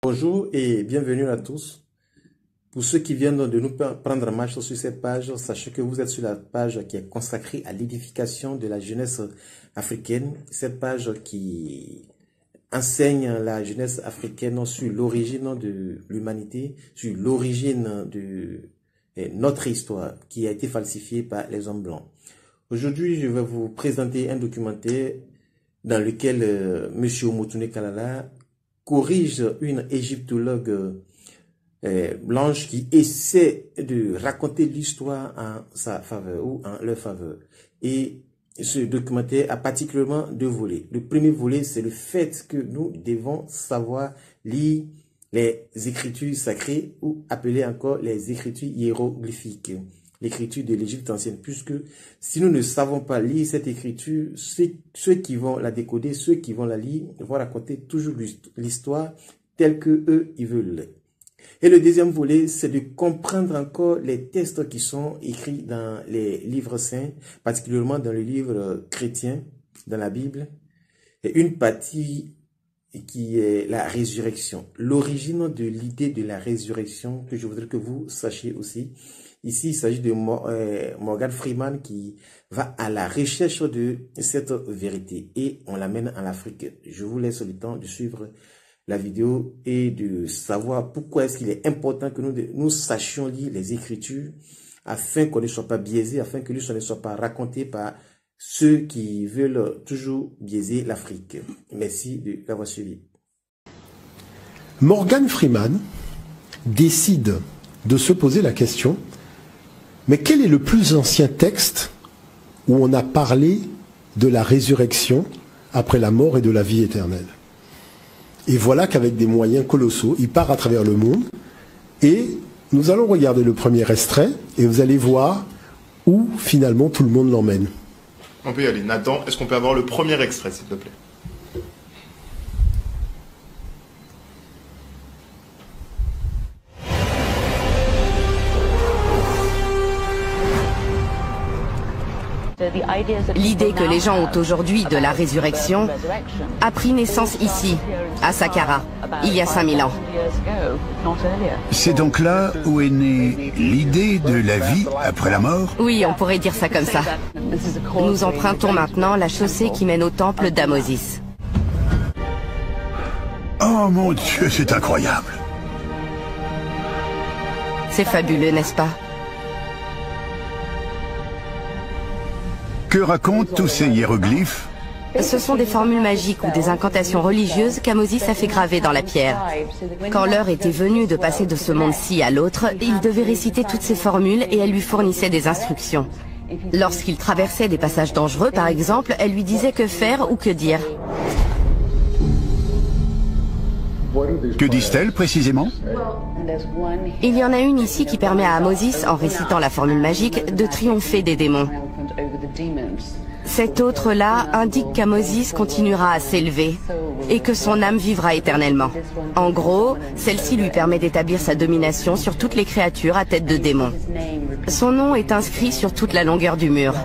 Bonjour et bienvenue à tous. Pour ceux qui viennent de nous prendre en marche sur cette page, sachez que vous êtes sur la page qui est consacrée à l'édification de la jeunesse africaine. Cette page qui enseigne la jeunesse africaine sur l'origine de l'humanité, sur l'origine de notre histoire qui a été falsifiée par les hommes blancs. Aujourd'hui, je vais vous présenter un documentaire dans lequel M. Motune Kalala corrige une égyptologue blanche qui essaie de raconter l'histoire en sa faveur ou en leur faveur. Et ce documentaire a particulièrement deux volets. Le premier volet, c'est le fait que nous devons savoir lire les écritures sacrées ou appelées encore les écritures hiéroglyphiques, l'écriture de l'Égypte ancienne, puisque si nous ne savons pas lire cette écriture, ceux qui vont la décoder, ceux qui vont la lire, vont raconter toujours l'histoire telle que eux ils veulent. Et le deuxième volet, c'est de comprendre encore les textes qui sont écrits dans les livres saints, particulièrement dans le livre chrétien, dans la Bible, et une partie qui est la résurrection, l'origine de l'idée de la résurrection que je voudrais que vous sachiez aussi. Ici, il s'agit de Morgan Freeman qui va à la recherche de cette vérité et on l'amène en Afrique. Je vous laisse le temps de suivre la vidéo et de savoir pourquoi est-ce qu'il est important que nous sachions lire les Écritures afin qu'on ne soit pas biaisé, afin que l'histoire ne soit pas racontée par ceux qui veulent toujours biaiser l'Afrique. Merci de l'avoir suivi. Morgan Freeman décide de se poser la question, mais quel est le plus ancien texte où on a parlé de la résurrection après la mort et de la vie éternelle? Et voilà qu'avec des moyens colossaux, il part à travers le monde et nous allons regarder le premier extrait et vous allez voir où finalement tout le monde l'emmène. On peut y aller. Nathan, est-ce qu'on peut avoir le premier extrait, s'il te plaît? L'idée que les gens ont aujourd'hui de la résurrection a pris naissance ici, à Saqqara, il y a 5000 ans. C'est donc là où est née l'idée de la vie après la mort? Oui, on pourrait dire ça comme ça. Nous empruntons maintenant la chaussée qui mène au temple d'Amosis. Oh mon Dieu, c'est incroyable! C'est fabuleux, n'est-ce pas? Que racontent tous ces hiéroglyphes? Ce sont des formules magiques ou des incantations religieuses qu'Amosis a fait graver dans la pierre. Quand l'heure était venue de passer de ce monde-ci à l'autre, il devait réciter toutes ces formules et elle lui fournissait des instructions. Lorsqu'il traversait des passages dangereux, par exemple, elle lui disait que faire ou que dire. Que disent-elles précisément? Il y en a une ici qui permet à Amosis, en récitant la formule magique, de triompher des démons. Cette autre-là indique qu'Amosis continuera à s'élever et que son âme vivra éternellement. En gros, celle-ci lui permet d'établir sa domination sur toutes les créatures à tête de démons. Son nom est inscrit sur toute la longueur du mur.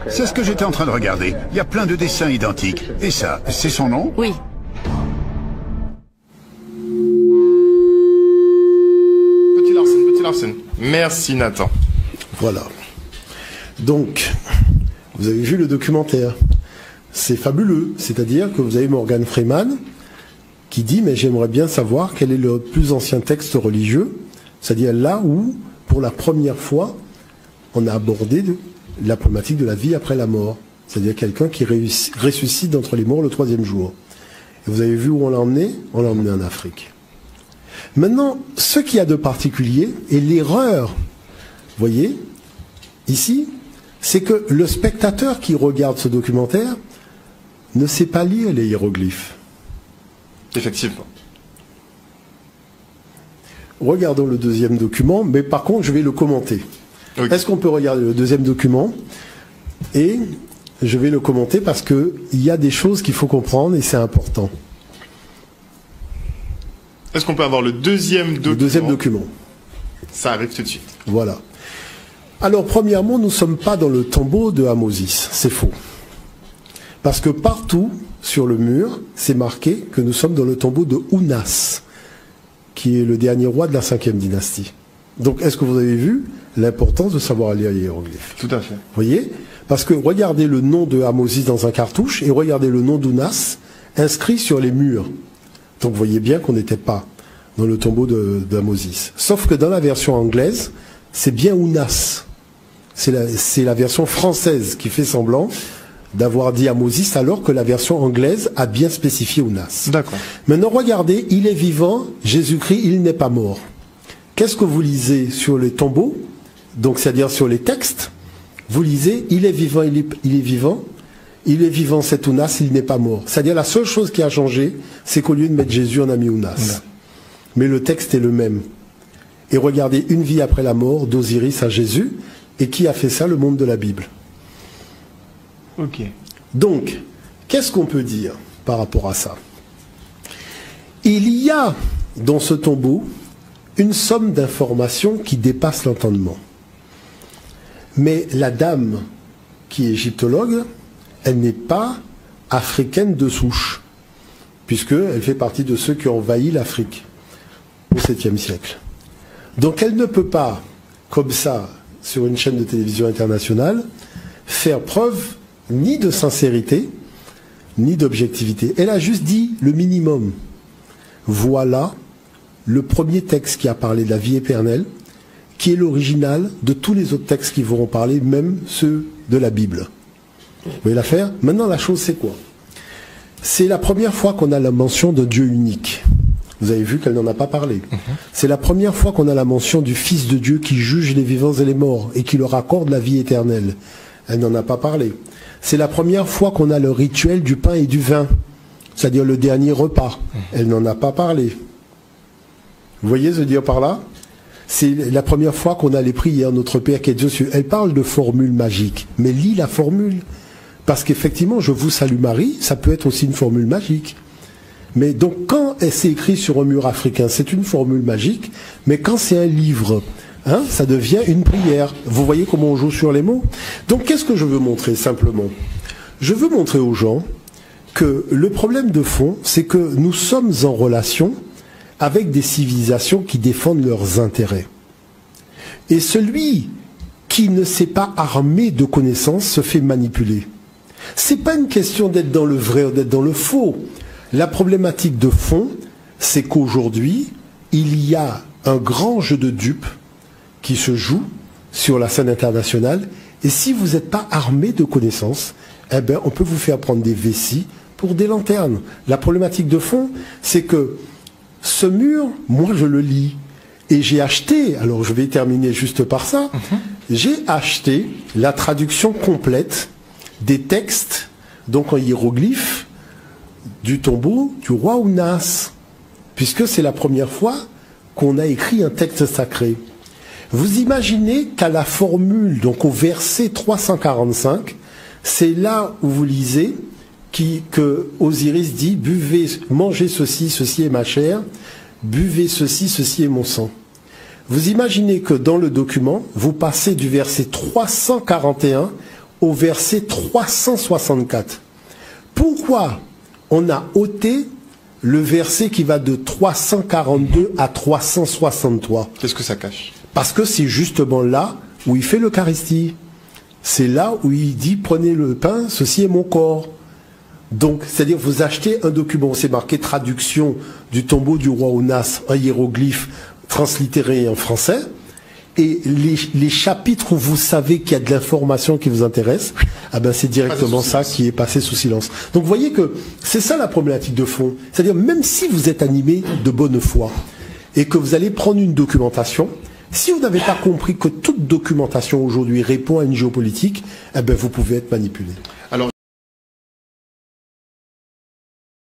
C'est ce que j'étais en train de regarder. Il y a plein de dessins identiques. Et ça, c'est son nom? Oui. Petit Larsen. Merci Nathan. Voilà. Donc, vous avez vu le documentaire. C'est fabuleux. C'est-à-dire que vous avez Morgan Freeman qui dit « Mais j'aimerais bien savoir quel est le plus ancien texte religieux. » C'est-à-dire là où, pour la première fois, on a abordé la problématique de la vie après la mort. C'est-à-dire quelqu'un qui ressuscite d'entre les morts le 3e jour. Et vous avez vu où on l'a emmené? On l'a emmené en Afrique. Maintenant, ce qu'il y a de particulier, et l'erreur, vous voyez, ici, c'est que le spectateur qui regarde ce documentaire ne sait pas lire les hiéroglyphes. Effectivement. Regardons le deuxième document, mais par contre, je vais le commenter. Okay. Est-ce qu'on peut regarder le deuxième document? Et je vais le commenter parce qu'il y a des choses qu'il faut comprendre et c'est important. Est-ce qu'on peut avoir le deuxième document? Le deuxième document. Ça arrive tout de suite. Voilà. Alors, premièrement, nous ne sommes pas dans le tombeau de Amosis. C'est faux. Parce que partout, sur le mur, c'est marqué que nous sommes dans le tombeau de Ounas. qui est le dernier roi de la 5e dynastie. Donc, est-ce que vous avez vu l'importance de savoir lire les hiéroglyphes? Tout à fait. Vous voyez? Parce que regardez le nom de Ahmosis dans un cartouche et regardez le nom d'Ounas inscrit sur les murs. Donc, vous voyez bien qu'on n'était pas dans le tombeau d'Ahmosis. Sauf que dans la version anglaise, c'est bien Ounas. C'est la version française qui fait semblant d'avoir dit Ahmosis alors que la version anglaise a bien spécifié Ounas. D'accord. Maintenant, regardez, il est vivant, Jésus-Christ, il n'est pas mort. Qu'est-ce que vous lisez sur les tombeaux? Donc, c'est-à-dire sur les textes, vous lisez, il est vivant, il est vivant, il est vivant, c'est Ounas, il n'est pas mort. C'est-à-dire la seule chose qui a changé, c'est qu'au lieu de mettre Jésus, on a mis Ounas. Mais le texte est le même. Et regardez, une vie après la mort d'Osiris à Jésus, et qui a fait ça? Le monde de la Bible. Ok. Donc, qu'est-ce qu'on peut dire par rapport à ça? Il y a dans ce tombeau une somme d'informations qui dépasse l'entendement. Mais la dame qui est égyptologue, elle n'est pas africaine de souche, puisqu'elle fait partie de ceux qui ont envahi l'Afrique au 7e siècle. Donc elle ne peut pas, comme ça, sur une chaîne de télévision internationale, faire preuve ni de sincérité, ni d'objectivité. Elle a juste dit le minimum. Voilà le premier texte qui a parlé de la vie éternelle, qui est l'original de tous les autres textes qui vont en parler, même ceux de la Bible. Vous voyez l'affaire? Maintenant, la chose, c'est quoi? C'est la première fois qu'on a la mention d'un Dieu unique. Vous avez vu qu'elle n'en a pas parlé. C'est la première fois qu'on a la mention du Fils de Dieu qui juge les vivants et les morts et qui leur accorde la vie éternelle. Elle n'en a pas parlé. C'est la première fois qu'on a le rituel du pain et du vin, c'est-à-dire le dernier repas. Elle n'en a pas parlé. Vous voyez ce dire par là? C'est la première fois qu'on a les prières, notre Père qui est Dieu. Elle parle de formule magique, mais lis la formule. Parce qu'effectivement, je vous salue Marie, ça peut être aussi une formule magique. Mais donc, quand c'est écrit sur un mur africain, c'est une formule magique, mais quand c'est un livre, hein, ça devient une prière. Vous voyez comment on joue sur les mots? Donc, qu'est-ce que je veux montrer simplement? Je veux montrer aux gens que le problème de fond, c'est que nous sommes en relation avec des civilisations qui défendent leurs intérêts. Et celui qui ne s'est pas armé de connaissances se fait manipuler. C'est pas une question d'être dans le vrai ou d'être dans le faux. La problématique de fond, c'est qu'aujourd'hui, il y a un grand jeu de dupes qui se joue sur la scène internationale. Et si vous n'êtes pas armé de connaissances, eh ben, on peut vous faire prendre des vessies pour des lanternes. La problématique de fond, c'est que ce mur, moi je le lis. Et j'ai acheté, alors je vais terminer juste par ça, j'ai acheté la traduction complète des textes, donc en hiéroglyphes, du tombeau du roi Ounas, puisque c'est la première fois qu'on a écrit un texte sacré. Vous imaginez qu'à la formule, donc au verset 345, c'est là où vous lisez que Osiris dit « Buvez, mangez ceci, ceci est ma chair, buvez ceci, ceci est mon sang ». Vous imaginez que dans le document, vous passez du verset 341 au verset 364. Pourquoi on a ôté le verset qui va de 342 à 363? Qu'est-ce que ça cache? Parce que c'est justement là où il fait l'Eucharistie. C'est là où il dit « Prenez le pain, ceci est mon corps ». Donc, c'est-à-dire vous achetez un document, c'est marqué traduction du tombeau du roi Ounas, un hiéroglyphe translittéré en français, et les chapitres où vous savez qu'il y a de l'information qui vous intéresse, ah ben c'est directement ça qui est passé sous silence. Donc vous voyez que c'est ça la problématique de fond. C'est-à-dire même si vous êtes animé de bonne foi et que vous allez prendre une documentation, si vous n'avez pas compris que toute documentation aujourd'hui répond à une géopolitique, eh ben vous pouvez être manipulé. Alors